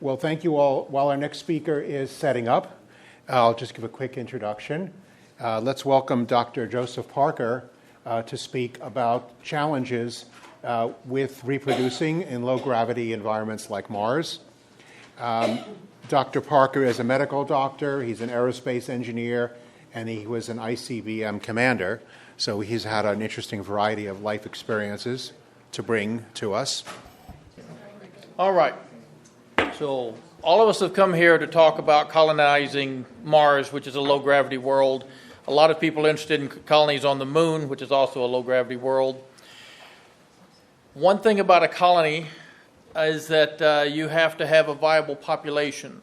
Well, thank you all. While our next speaker is setting up, I'll just give a quick introduction. Let's welcome Dr. Joseph Parker to speak about challenges with reproducing in low-gravity environments like Mars. Dr. Parker is a medical doctor, he's an aerospace engineer, and he was an ICBM commander, so he's had an interesting variety of life experiences to bring to us. All right. So all of us have come here to talk about colonizing Mars, which is a low-gravity world. A lot of people are interested in colonies on the Moon, which is also a low-gravity world. One thing about a colony is that you have to have a viable population.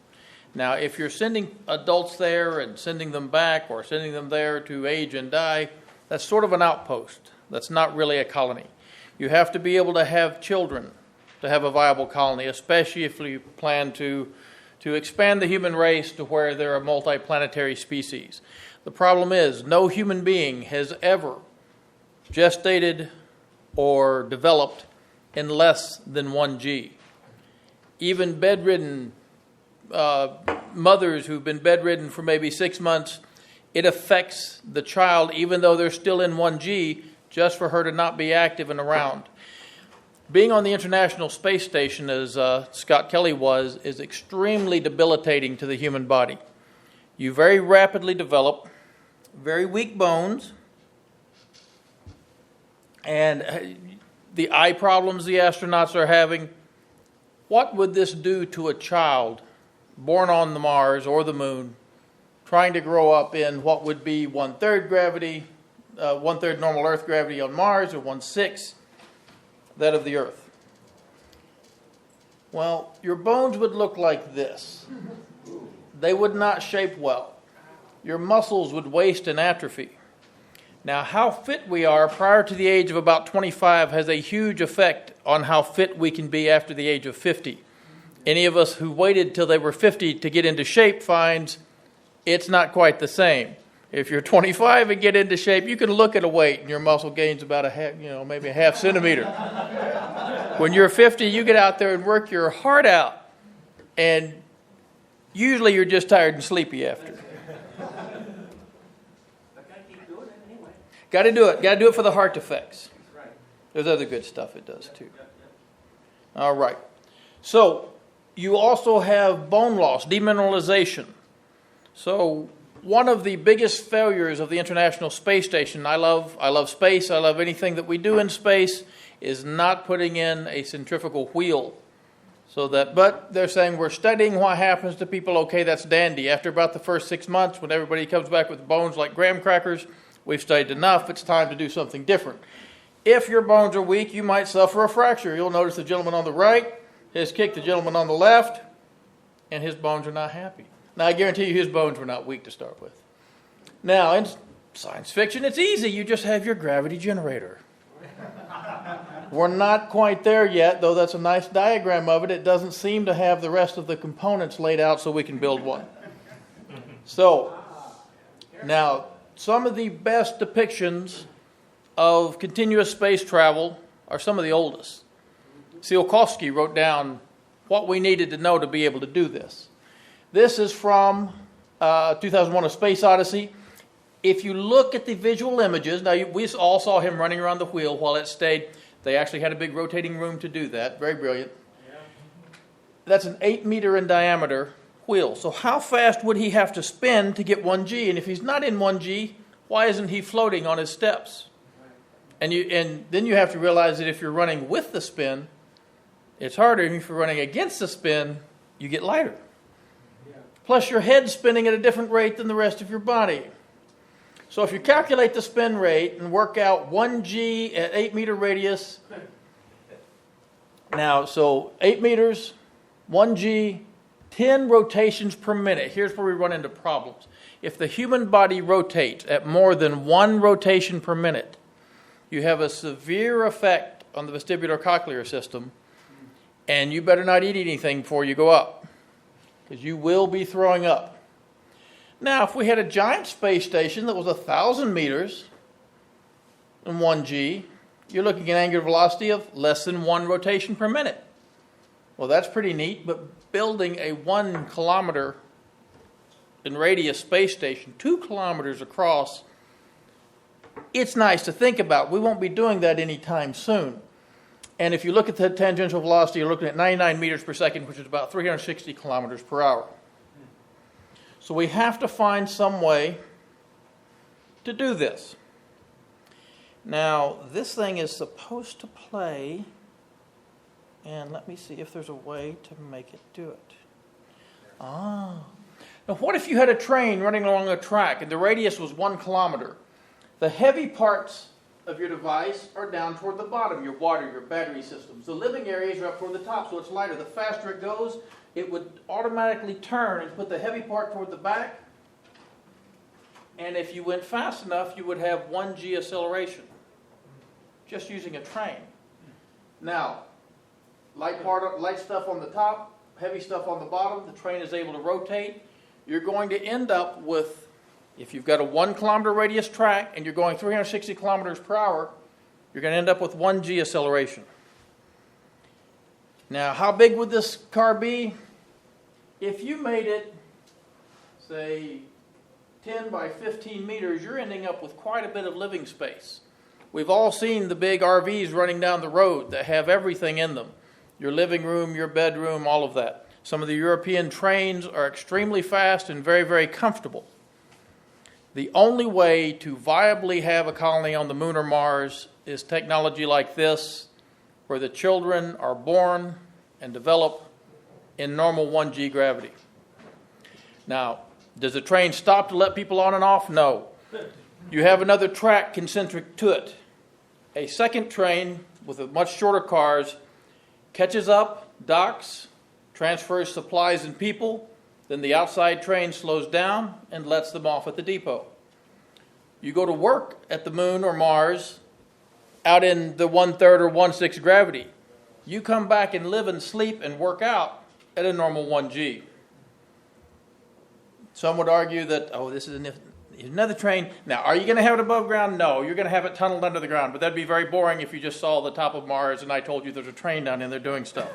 Now, if you're sending adults there and sending them back or sending them there to age and die, that's sort of an outpost. That's not really a colony. You have to be able to have children to have a viable colony, especially if you plan to expand the human race to where there are multiplanetary species. The problem is no human being has ever gestated or developed in less than 1G. Even bedridden mothers who've been bedridden for maybe 6 months, it affects the child even though they're still in 1G, just for her to not be active and around. Being on the International Space Station, as Scott Kelly was, is extremely debilitating to the human body. You very rapidly develop very weak bones, and the eye problems the astronauts are having. What would this do to a child born on the Mars or the Moon, trying to grow up in what would be 1/3 gravity, 1/3 normal Earth gravity on Mars, or 1/6 that of the Earth? Well, your bones would look like this. They would not shape well. Your muscles would waste and atrophy. Now, how fit we are prior to the age of about 25 has a huge effect on how fit we can be after the age of 50. Any of us who waited till they were 50 to get into shape finds it's not quite the same. If you're 25 and get into shape, you can look at a weight and your muscle gains about maybe a half centimeter. When you're 50, you get out there and work your heart out, and usually you're just tired and sleepy after. Got to do it. Got to do it for the heart effects. There's other good stuff it does too. All right. So you also have bone loss, demineralization. So one of the biggest failures of the International Space Station, I love space, I love anything that we do in space, is not putting in a centrifugal wheel. But they're saying we're studying what happens to people. Okay, that's dandy. After about the first 6 months, when everybody comes back with bones like graham crackers, we've studied enough, it's time to do something different. If your bones are weak, you might suffer a fracture. You'll notice the gentleman on the right has kicked the gentleman on the left, and his bones are not happy. Now, I guarantee you his bones were not weak to start with. Now, in science fiction, it's easy. You just have your gravity generator. We're not quite there yet, though that's a nice diagram of it. It doesn't seem to have the rest of the components laid out so we can build one. So, now, some of the best depictions of continuous space travel are some of the oldest. Tsiolkovsky wrote down what we needed to know to be able to do this. This is from 2001: A Space Odyssey. If you look at the visual images, now we all saw him running around the wheel while it stayed. They actually had a big rotating room to do that. Very brilliant. Yeah. That's an 8 meter in diameter wheel. So how fast would he have to spin to get 1G? And if he's not in 1G, why isn't he floating on his steps? And then you have to realize that if you're running with the spin, it's harder. And if you're running against the spin, you get lighter. Yeah. Plus your head's spinning at a different rate than the rest of your body. So if you calculate the spin rate and work out 1G at 8 meter radius, now, so 8 meters, 1G, 10 rotations per minute. Here's where we run into problems. If the human body rotates at more than 1 rotation per minute, you have a severe effect on the vestibular cochlear system, and you better not eat anything before you go up, because you will be throwing up. Now, if we had a giant space station that was 1,000 meters and 1G, you're looking at angular velocity of less than 1 rotation per minute. Well, that's pretty neat, but building a 1 kilometer in radius space station, 2 kilometers across, it's nice to think about. We won't be doing that anytime soon. And if you look at the tangential velocity, you're looking at 99 meters per second, which is about 360 kilometers per hour. So we have to find some way to do this. Now, this thing is supposed to play, and let me see if there's a way to make it do it. Now what if you had a train running along a track and the radius was 1 kilometer? The heavy parts of your device are down toward the bottom, your water, your battery systems. The living areas are up toward the top, so it's lighter. The faster it goes, it would automatically turn and put the heavy part toward the back. And if you went fast enough, you would have 1g acceleration, just using a train. Now, light stuff on the top, heavy stuff on the bottom, the train is able to rotate. You're going to end up with, if you've got a 1 kilometer radius track and you're going 360 kilometers per hour, you're going to end up with 1g acceleration. Now, how big would this car be? If you made it, say, 10 by 15 meters, you're ending up with quite a bit of living space. We've all seen the big RVs running down the road that have everything in them. Your living room, your bedroom, all of that. Some of the European trains are extremely fast and very, very comfortable. The only way to viably have a colony on the Moon or Mars is technology like this, where the children are born and develop in normal 1g gravity. Now, does the train stop to let people on and off? No. You have another track concentric to it. A second train with much shorter cars catches up, docks, transfers supplies and people, then the outside train slows down and lets them off at the depot. You go to work at the Moon or Mars out in the 1/3 or 1/6 gravity. You come back and live and sleep and work out at a normal 1g. Some would argue that, this is another train. Now, are you going to have it above ground? No, you're going to have it tunneled under the ground. But that'd be very boring if you just saw the top of Mars and I told you there's a train down in there doing stuff.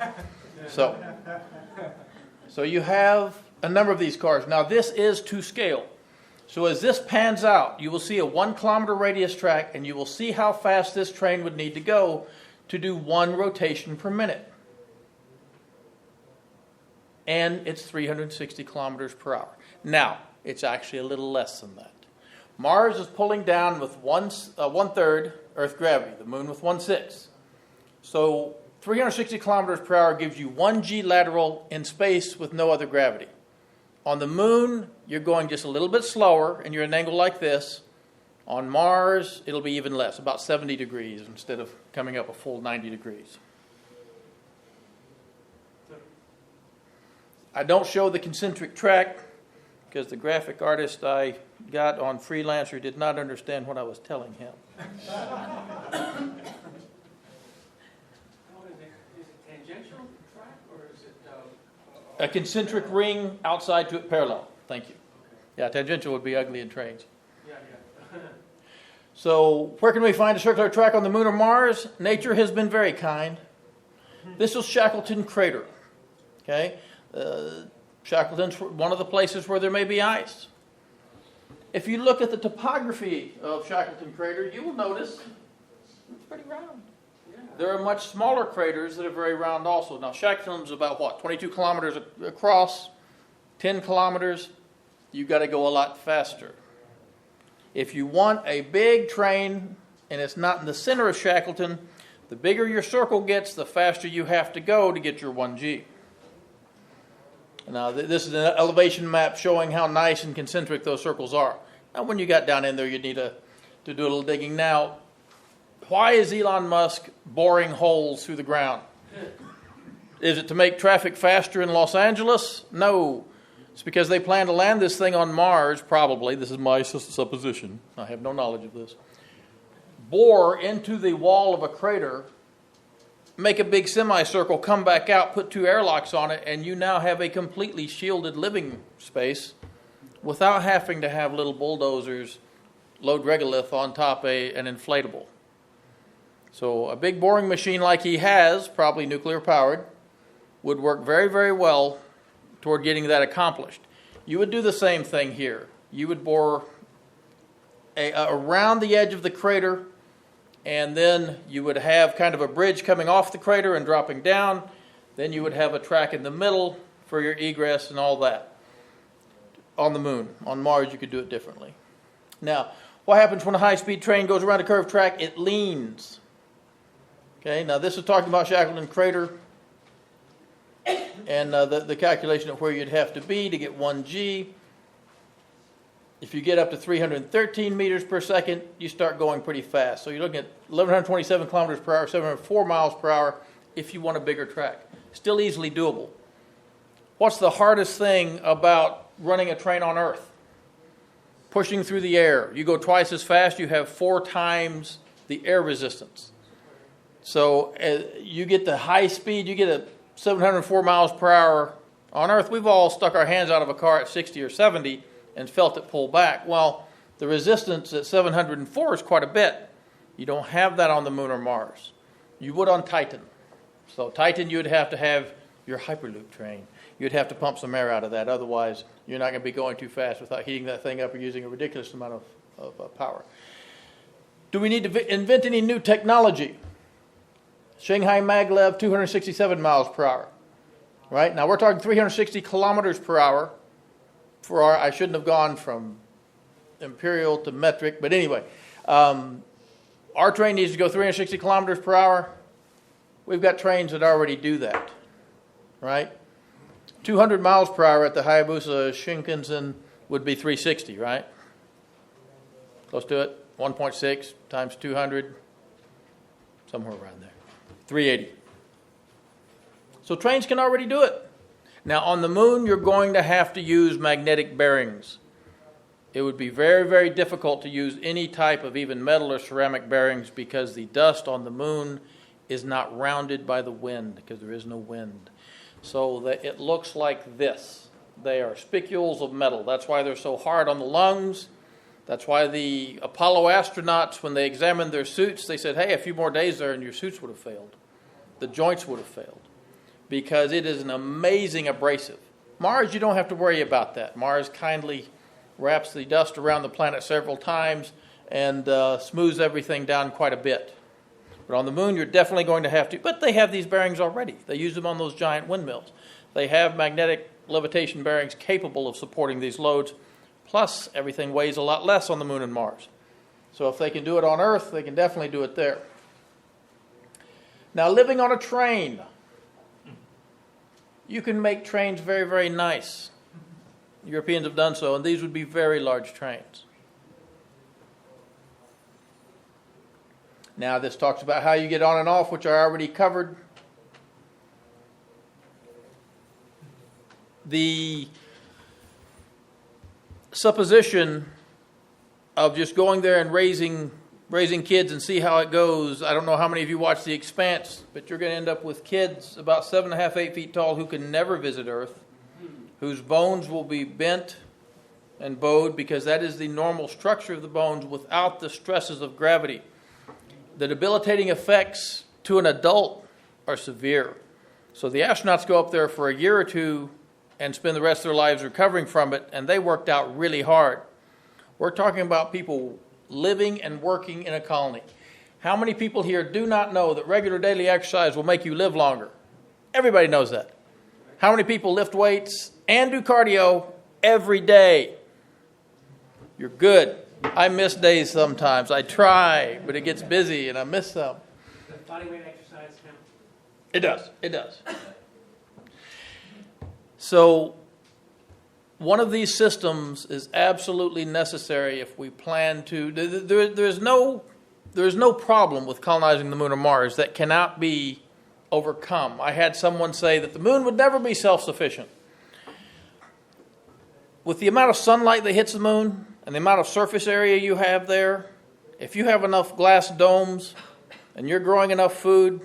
So you have a number of these cars. Now, this is to scale. So as this pans out, you will see a 1 kilometer radius track, and you will see how fast this train would need to go to do 1 rotation per minute. And it's 360 kilometers per hour. Now, it's actually a little less than that. Mars is pulling down with 1/3 Earth gravity, the Moon with 1/6. So 360 kilometers per hour gives you 1g lateral in space with no other gravity. On the Moon, you're going just a little bit slower, and you're at an angle like this. On Mars, it'll be even less, about 70 degrees instead of coming up a full 90 degrees. I don't show the concentric track because the graphic artist I got on Freelancer did not understand what I was telling him. Is it tangential track or is it... A concentric ring outside to it parallel. Thank you. Yeah, tangential would be ugly in trains. Yeah. So where can we find a circular track on the Moon or Mars? Nature has been very kind. This is Shackleton Crater. Okay? Shackleton's one of the places where there may be ice. If you look at the topography of Shackleton Crater, you will notice it's pretty round. Yeah. There are much smaller craters that are very round also. Now, Shackleton's about, 22 kilometers across, 10 kilometers. You've got to go a lot faster. If you want a big train and it's not in the center of Shackleton, the bigger your circle gets, the faster you have to go to get your 1G. Now, this is an elevation map showing how nice and concentric those circles are. Now, when you got down in there, you need to do a little digging. Now, why is Elon Musk boring holes through the ground? Is it to make traffic faster in Los Angeles? No. It's because they plan to land this thing on Mars, probably. This is my supposition. I have no knowledge of this. Bore into the wall of a crater, make a big semicircle, come back out, put 2 airlocks on it, and you now have a completely shielded living space without having to have little bulldozers load regolith on top an inflatable. So a big boring machine like he has, probably nuclear powered, would work very, very well toward getting that accomplished. You would do the same thing here. You would bore around the edge of the crater, and then you would have kind of a bridge coming off the crater and dropping down. Then you would have a track in the middle for your egress and all that. On the moon. On Mars, you could do it differently. Now, what happens when a high-speed train goes around a curved track? It leans. Okay, now this is talking about Shackleton Crater and the calculation of where you'd have to be to get 1G. If you get up to 313 meters per second, you start going pretty fast. So you're looking at 1,127 kilometers per hour, 704 miles per hour if you want a bigger track. Still easily doable. What's the hardest thing about running a train on Earth? Pushing through the air. You go twice as fast, you have 4 times the air resistance. So you get the high speed, you get a 704 miles per hour on Earth. We've all stuck our hands out of a car at 60 or 70 and felt it pull back. Well, the resistance at 704 is quite a bit. You don't have that on the Moon or Mars. You would on Titan. So Titan, you would have to have your Hyperloop train. You'd have to pump some air out of that. Otherwise, you're not going to be going too fast without heating that thing up or using a ridiculous amount of power. Do we need to invent any new technology? Shanghai Maglev, 267 miles per hour. Right? Now, we're talking 360 kilometers per hour. I shouldn't have gone from imperial to metric, but anyway, our train needs to go 360 kilometers per hour. We've got trains that already do that, right? 200 miles per hour at the Hayabusa Shinkansen would be 360, right? Close to it. 1.6 times 200, somewhere around there. 380. So trains can already do it. Now, on the Moon, you're going to have to use magnetic bearings. It would be very, very difficult to use any type of even metal or ceramic bearings because the dust on the Moon is not rounded by the wind because there is no wind. So that it looks like this. They are spicules of metal. That's why they're so hard on the lungs. That's why the Apollo astronauts, when they examined their suits, they said, hey, a few more days there and your suits would have failed. The joints would have failed. Because it is an amazing abrasive. Mars, you don't have to worry about that. Mars kindly wraps the dust around the planet several times and smooths everything down quite a bit. But on the Moon, you're definitely going to have to. But they have these bearings already. They use them on those giant windmills. They have magnetic levitation bearings capable of supporting these loads. Plus, everything weighs a lot less on the Moon and Mars. So if they can do it on Earth, they can definitely do it there. Now, living on a train. You can make trains very, very nice. Europeans have done so, and these would be very large trains. Now, this talks about how you get on and off, which I already covered. The supposition of just going there and raising kids and see how it goes. I don't know how many of you watch The Expanse, but you're going to end up with kids about 7.5, 8 feet tall who can never visit Earth, whose bones will be bent and bowed because that is the normal structure of the bones without the stresses of gravity. The debilitating effects to an adult are severe. So the astronauts go up there for a year or two and spend the rest of their lives recovering from it, and they worked out really hard. We're talking about people living and working in a colony. How many people here do not know that regular daily exercise will make you live longer? Everybody knows that. How many people lift weights and do cardio every day? You're good. I miss days sometimes. I try, but it gets busy and I miss some. Does body weight exercise count? It does. It does. So one of these systems is absolutely necessary if we plan to. There's no problem with colonizing the Moon or Mars that cannot be overcome. I had someone say that the Moon would never be self-sufficient. With the amount of sunlight that hits the Moon and the amount of surface area you have there, if you have enough glass domes and you're growing enough food,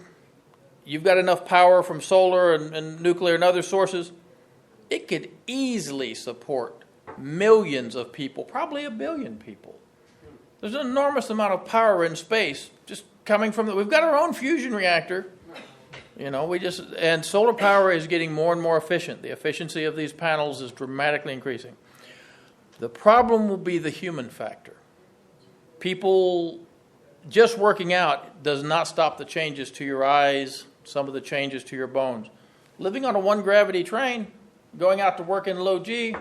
you've got enough power from solar and nuclear and other sources, it could easily support millions of people, probably 1 billion people. There's an enormous amount of power in space just coming from we've got our own fusion reactor. And solar power is getting more and more efficient. The efficiency of these panels is dramatically increasing. The problem will be the human factor. People just working out does not stop the changes to your eyes, some of the changes to your bones. Living on a one gravity train, going out to work in low G,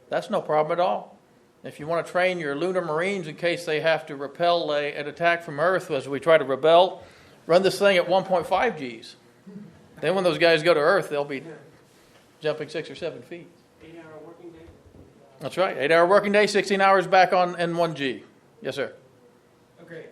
that's no problem at all. If you want to train your lunar Marines in case they have to repel an attack from Earth as we try to rebel, run this thing at 1.5 Gs. Then when those guys go to Earth, they'll be jumping 6 or 7 feet. 8-hour working day? That's right. 8-hour working day, 16 hours back on N1G. Yes, sir. Okay.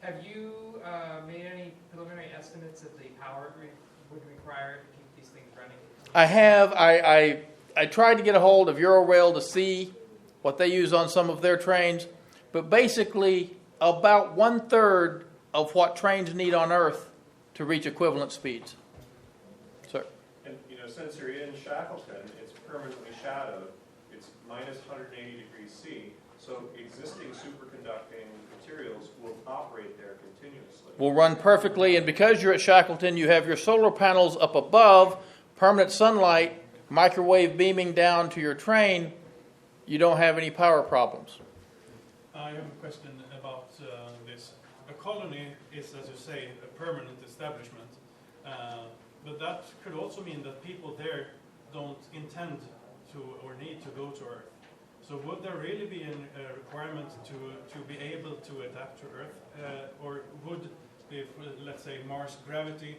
Have you made any preliminary estimates of the power it would require to keep these things running? I have. I tried to get a hold of Eurorail to see what they use on some of their trains, but basically about 1/3 of what trains need on Earth to reach equivalent speeds. Sir. And since you're in Shackleton, it's permanently shadowed. It's minus 180 degrees C, so existing superconducting materials will operate there continuously. Will run perfectly, and because you're at Shackleton, you have your solar panels up above, permanent sunlight, microwave beaming down to your train. You don't have any power problems. I have a question about this. A colony is, as you say, a permanent establishment, but that could also mean that people there don't intend to or need to go to Earth. So would there really be a requirement to be able to adapt to Earth, or would, if let's say Mars gravity,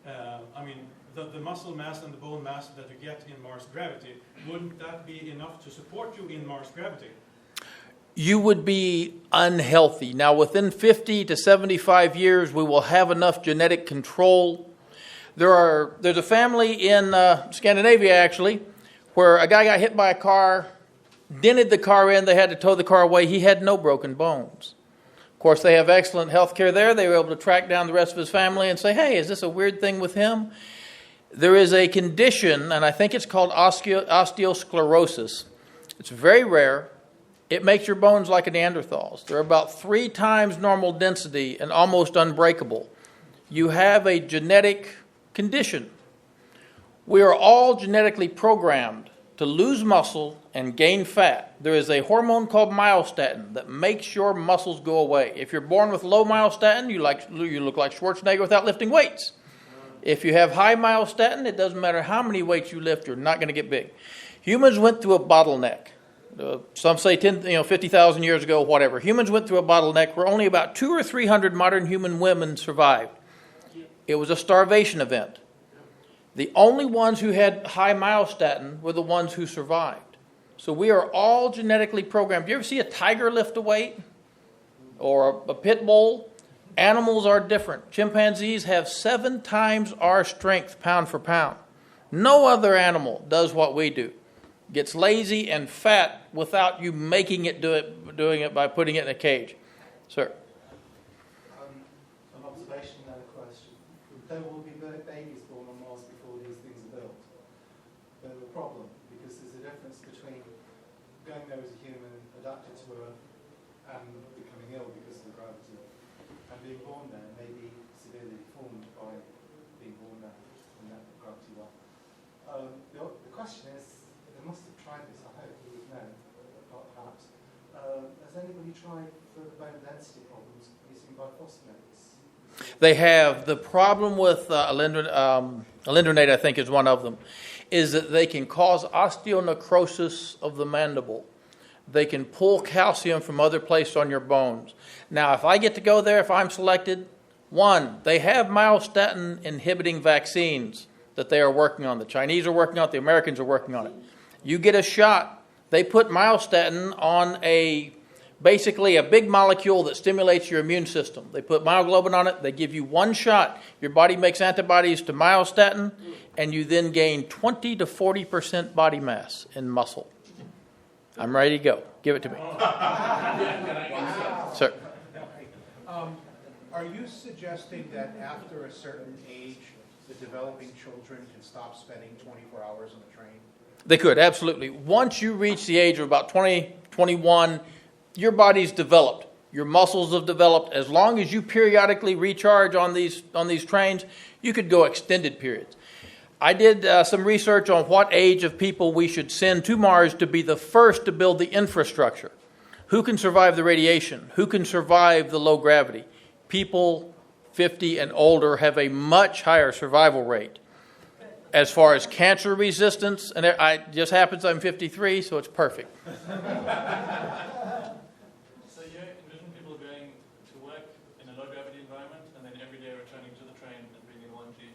the muscle mass and the bone mass that you get in Mars gravity, wouldn't that be enough to support you in Mars gravity? You would be unhealthy. Now, within 50 to 75 years, we will have enough genetic control. There's a family in Scandinavia, actually, where a guy got hit by a car, dented the car in, they had to tow the car away. He had no broken bones. Of course, they have excellent health care there. They were able to track down the rest of his family and say, hey, is this a weird thing with him? There is a condition, and I think it's called osteosclerosis. It's very rare. It makes your bones like a Neanderthal's. They're about 3 times normal density and almost unbreakable. You have a genetic condition. We are all genetically programmed to lose muscle and gain fat. There is a hormone called myostatin that makes your muscles go away. If you're born with low myostatin, you look like Schwarzenegger without lifting weights. If you have high myostatin, it doesn't matter how many weights you lift, you're not going to get big. Humans went through a bottleneck. Some say 50,000 years ago, whatever. Humans went through a bottleneck where only about 200 or 300 modern human women survived. It was a starvation event. The only ones who had high myostatin were the ones who survived. So we are all genetically programmed. Do you ever see a tiger lift a weight? Or a pit bull? Animals are different. Chimpanzees have 7 times our strength pound for pound. No other animal does what we do. Gets lazy and fat without you making it doing it by putting it in a cage. Sir. An observation and a question. There will be babies born on Mars before these things are built. But the problem, because there's a difference between going there as a human, adapted to Earth, and becoming ill because of the gravity, and being born there may be severely deformed by being born there in that gravity well. The question is, they must have tried this, I hope, you would know, perhaps. Has anybody tried for the bone density problems using bisphosphonates? They have. The problem with alendronate, I think, is one of them, is that they can cause osteonecrosis of the mandible. They can pull calcium from other places on your bones. Now, if I get to go there, if I'm selected, 1, they have myostatin inhibiting vaccines that they are working on. The Chinese are working on it. The Americans are working on it. You get a shot. They put myostatin on basically a big molecule that stimulates your immune system. They put myoglobin on it. They give you 1 shot. Your body makes antibodies to myostatin, and you then gain 20 to 40% body mass in muscle. I'm ready to go. Give it to me. Sir. Are you suggesting that after a certain age, the developing children can stop spending 24 hours on the train? They could, absolutely. Once you reach the age of about 20, 21, your body's developed. Your muscles have developed. As long as you periodically recharge on these trains, you could go extended periods. I did some research on what age of people we should send to Mars to be the first to build the infrastructure. Who can survive the radiation? Who can survive the low gravity? People 50 and older have a much higher survival rate. As far as cancer resistance, and it just happens I'm 53, so it's perfect. So you envision people going to work in a low gravity environment and then every day returning to the train and being in 1G?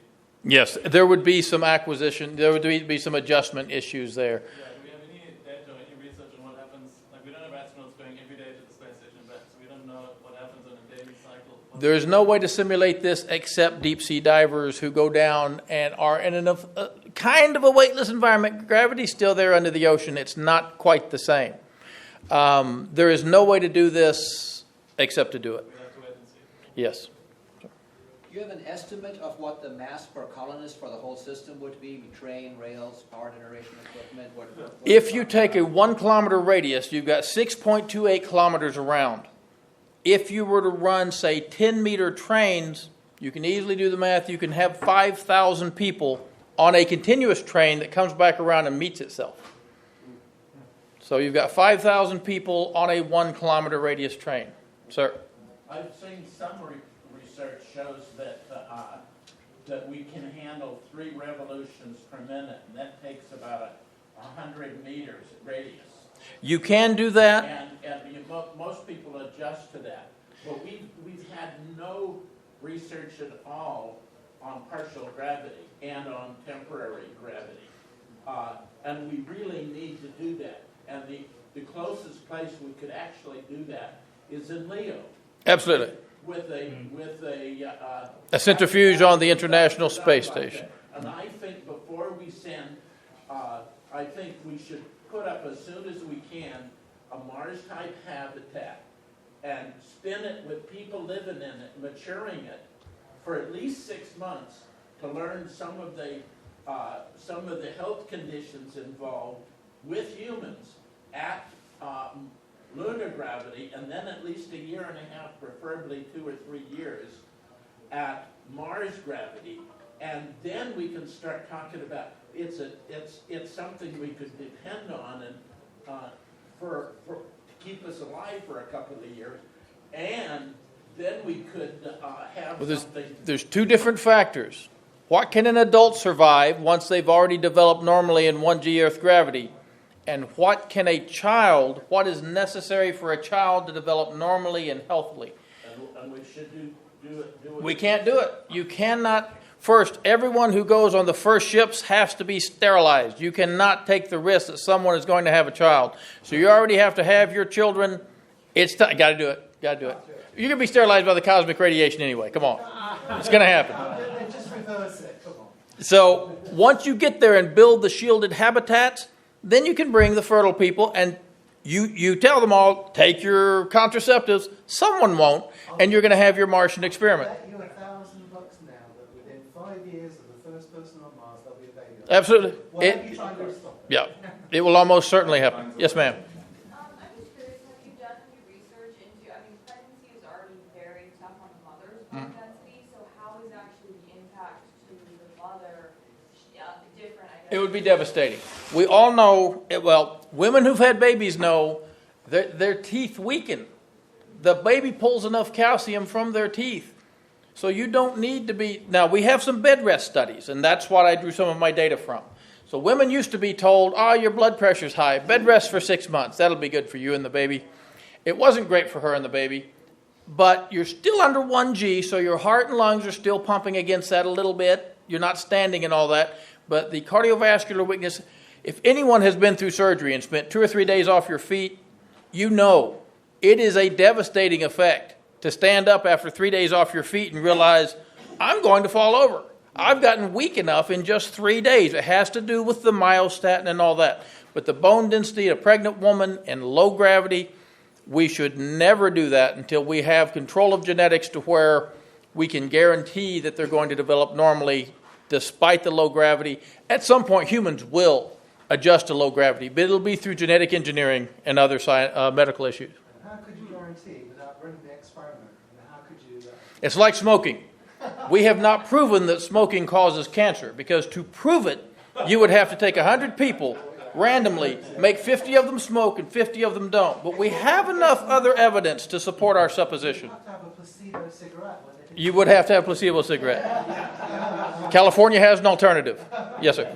Yes, there would be some acquisition, there would be some adjustment issues there. Yeah, do we have any data or any research on what happens? Like, we don't have astronauts going every day to the space station back, so we don't know what happens on a daily cycle. There is no way to simulate this except deep sea divers who go down and are in a kind of a weightless environment. Gravity's still there under the ocean. It's not quite the same. There is no way to do this except to do it. We have to wait and see. Yes. Do you have an estimate of what the mass per colonist for the whole system would be? Train, rails, power generation equipment? What If you take a 1 kilometer radius, you've got 6.28 kilometers around. If you were to run, say, 10-meter trains, you can easily do the math. You can have 5,000 people on a continuous train that comes back around and meets itself. So you've got 5,000 people on a 1 kilometer radius train. Sir? I've seen some research shows that that we can handle 3 revolutions per minute, and that takes about 100 meters radius. You can do that. And most people adjust to that. But we've had no research at all on partial gravity and on temporary gravity. And we really need to do that. And the closest place we could actually do that is in Leo. Absolutely. With a centrifuge on the International Space Station. And I think before we send, I think we should put up as soon as we can a Mars-type habitat and spin it with people living in it, maturing it for at least 6 months to learn some of the health conditions involved with humans at lunar gravity, and then at least a year and a half, preferably 2 or 3 years, at Mars gravity, and then we can start talking about it's something we could depend on and for to keep us alive for a couple of years, and then we could have something. There's 2 different factors. What can an adult survive once they've already developed normally in 1G Earth gravity? And what can a child, what is necessary for a child to develop normally and healthily? And we should do it. We can't do it. You cannot. First, everyone who goes on the first ships has to be sterilized. You cannot take the risk that someone is going to have a child. So you already have to have your children. It's time. Got to do it. Got to do it. You're going to be sterilized by the cosmic radiation anyway. Come on. It's going to happen. Just reverse it. Come on. So once you get there and build the shielded habitats, then you can bring the fertile people and you tell them all, take your contraceptives. Someone won't, and you're going to have your Martian experiment. Bet you $1,000 now that within 5 years of the first person on Mars, there'll be a baby. Absolutely. Whatever you try to stop it. Yeah, it will almost certainly happen. Yes, ma'am. I'm just curious, have you done any research into, pregnancy is already very tough on the mother's bone density, so how is actually the impact to the mother different, I guess? It would be devastating. We all know, women who've had babies know that their teeth weaken. The baby pulls enough calcium from their teeth. So you don't need to be... Now, we have some bed rest studies, and that's what I drew some of my data from. So women used to be told, your blood pressure's high. Bed rest for 6 months. That'll be good for you and the baby. It wasn't great for her and the baby. But you're still under 1G, so your heart and lungs are still pumping against that a little bit. You're not standing and all that. But the cardiovascular weakness, if anyone has been through surgery and spent 2 or 3 days off your feet, you know it is a devastating effect to stand up after 3 days off your feet and realize, I'm going to fall over. I've gotten weak enough in just 3 days. It has to do with the myostatin and all that. But the bone density of a pregnant woman and low gravity, we should never do that until we have control of genetics to where we can guarantee that they're going to develop normally despite the low gravity. At some point, humans will adjust to low gravity, but it'll be through genetic engineering and other medical issues. How could you guarantee, without running It's like smoking. We have not proven that smoking causes cancer, because to prove it, you would have to take 100 people randomly, make 50 of them smoke and 50 of them don't. But we have enough other evidence to support our supposition. You have to have a placebo cigarette. You would have to have a placebo cigarette. California has an alternative. Yes, sir.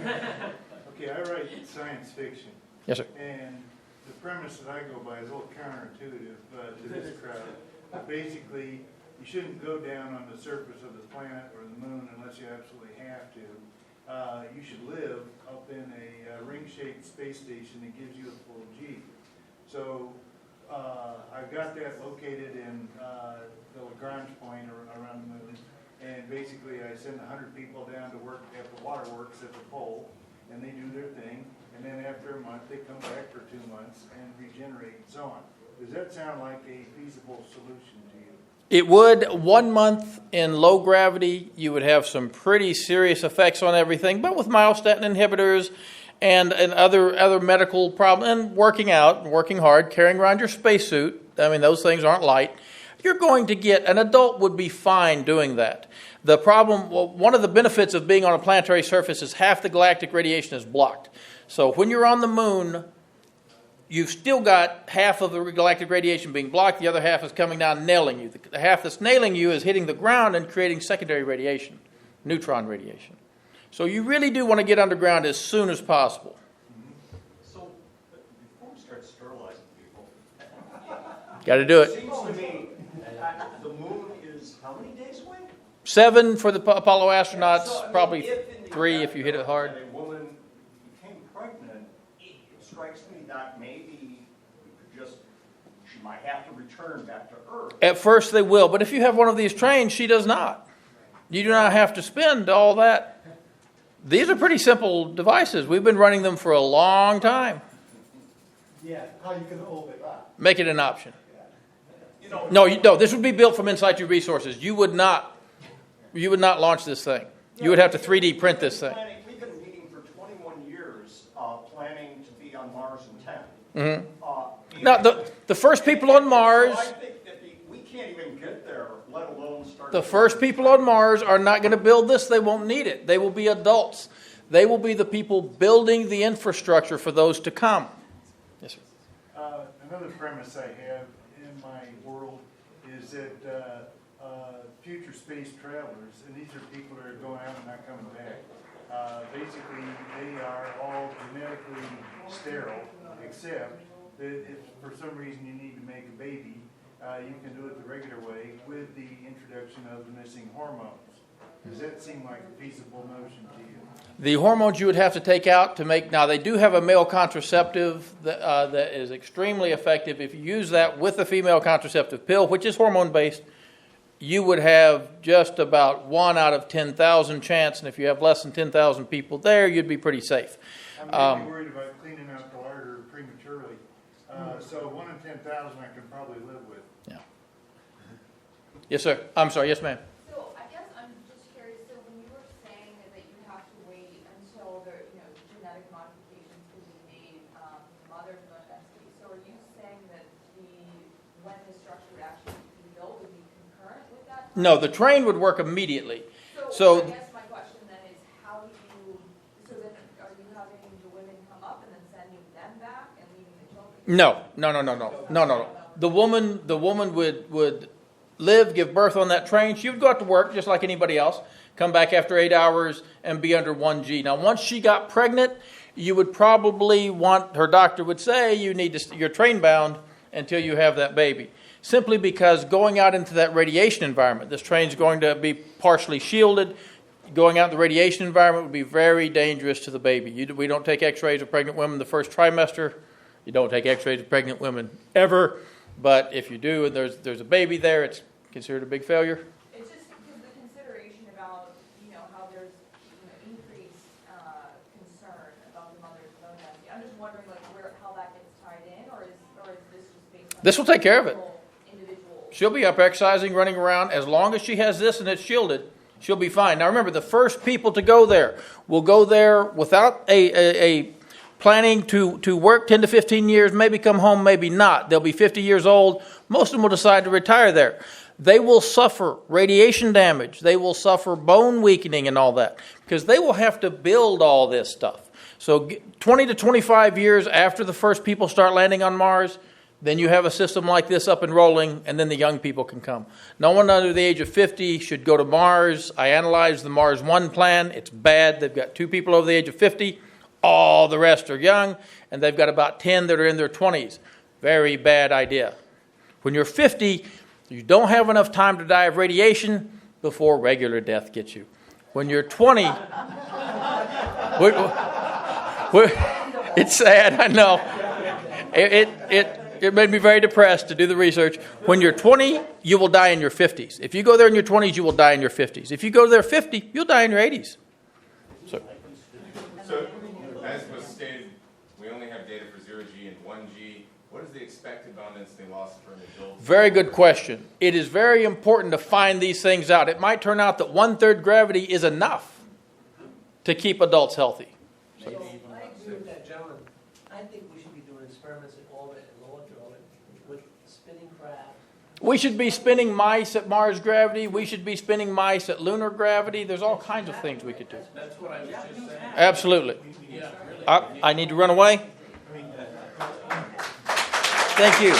Okay, I write science fiction. Yes, sir. And the premise that I go by is a little counterintuitive to this crowd. But basically, you shouldn't go down on the surface of the planet or the moon unless you absolutely have to. You should live up in a ring-shaped space station that gives you a full G. So I've got that located in the Lagrange point around the moon. And basically, I send 100 people down to work at the waterworks at the pole, and they do their thing. And then after a month, they come back for 2 months and regenerate and so on. Does that sound like a feasible solution to you? It would. 1 month in low gravity, you would have some pretty serious effects on everything, but with myostatin inhibitors and other medical problems, and working out and working hard, carrying around your spacesuit, I mean, those things aren't light, you're going to get, an adult would be fine doing that. The problem, well, one of the benefits of being on a planetary surface is half the galactic radiation is blocked. So when you're on the moon, you've still got half of the galactic radiation being blocked, the other half is coming down and nailing you. The half that's nailing you is hitting the ground and creating secondary radiation, neutron radiation. So you really do want to get underground as soon as possible. So, before we start sterilizing people, Got to do it. seems to me the moon is how many days away? 7 for the Apollo astronauts, So, I mean, probably if in the 3 event if you hit it hard. that a woman became pregnant, it strikes me that maybe we could just, she might have to return back to Earth. At first they will, but if you have one of these trains, she does not. You do not have to spend all that. These are pretty simple devices. We've been running them for a long time. Yeah, how you can orbit that. Make it an option. You know, No, this would be built from in situ resources. You would not launch this thing. You would have to 3D print this thing. We've been meeting for 21 years, planning to be on Mars in 10. Mm-hmm. Now, the first people on Mars, So I think that we can't even get there, let alone start. the first people on Mars are not going to build this. They won't need it. They will be adults. They will be the people building the infrastructure for those to come. Yes, sir. Another premise I have in my world is that future space travelers, and these are people that are going out and not coming back, basically they are all genetically sterile, except that if for some reason you need to make a baby, you can do it the regular way with the introduction of the missing hormones. Does that seem like a feasible notion to you? The hormones you would have to take out to make, now they do have a male contraceptive that is extremely effective. If you use that with a female contraceptive pill, which is hormone-based, you would have just about 1 out of 10,000 chance, and if you have less than 10,000 people there, you'd be pretty safe. I'm really worried about cleaning out the larder prematurely. So 1 in 10,000 I can probably live with. Yeah. Yes, sir. I'm sorry. Yes, ma'am. So I guess I'm just curious, so when you were saying that you have to wait until the, genetic modifications can be made, mother's moon density, so are you saying that when the structure would actually be built would be concurrent with that? No, the train would work immediately. So I guess my question then is, how do you, so then are you having the women come up and then sending them back and leaving the children? No. The woman would live, give birth on that train. She would go out to work just like anybody else, come back after 8 hours and be under 1G. Now, once she got pregnant, you would probably want, her doctor would say, you're train bound until you have that baby. Simply because going out into that radiation environment, this train's going to be partially shielded. Going out in the radiation environment would be very dangerous to the baby. We don't take x-rays of pregnant women the first trimester. You don't take x-rays of pregnant women ever. But if you do and there's a baby there, it's considered a big failure. It's just because the consideration about, how there's, increased concern about the mother's bone density. I'm just wondering, how that gets tied in, or is this just based on... This will take care of it. Individual. She'll be up exercising, running around. As long as she has this and it's shielded, she'll be fine. Now remember, the first people to go there will go there without a planning to work 10 to 15 years, maybe come home, maybe not. They'll be 50 years old. Most of them will decide to retire there. they will suffer radiation damage. They will suffer bone weakening and all that because they will have to build all this stuff. So 20 to 25 years after the first people start landing on Mars, then you have a system like this up and rolling, and then the young people can come. No one under the age of 50 should go to Mars. I analyzed the Mars 1 plan. It's bad. They've got 2 people over the age of 50. All the rest are young, and they've got about 10 that are in their 20s. Very bad idea. When you're 50, you don't have enough time to die of radiation before regular death gets you. When you're 20, it's sad, I know. It made me very depressed to do the research. When you're 20, you will die in your 50s. If you go there in your 20s, you will die in your 50s. If you go there 50, you'll die in your 80s. So, as was stated, we only have data for 0G and 1G. What is the expected bone density loss for an adult? Very good question. It is very important to find these things out. It might turn out that 1/3 gravity is enough to keep adults healthy. So, I agree with that gentleman. I think we should be doing experiments in orbit and low Earth orbit with spinning craft. We should be spinning mice at Mars gravity. We should be spinning mice at lunar gravity. There's all kinds of things we could do. That's what I was just saying. Absolutely. Yeah, really. I need to run away. Thank you.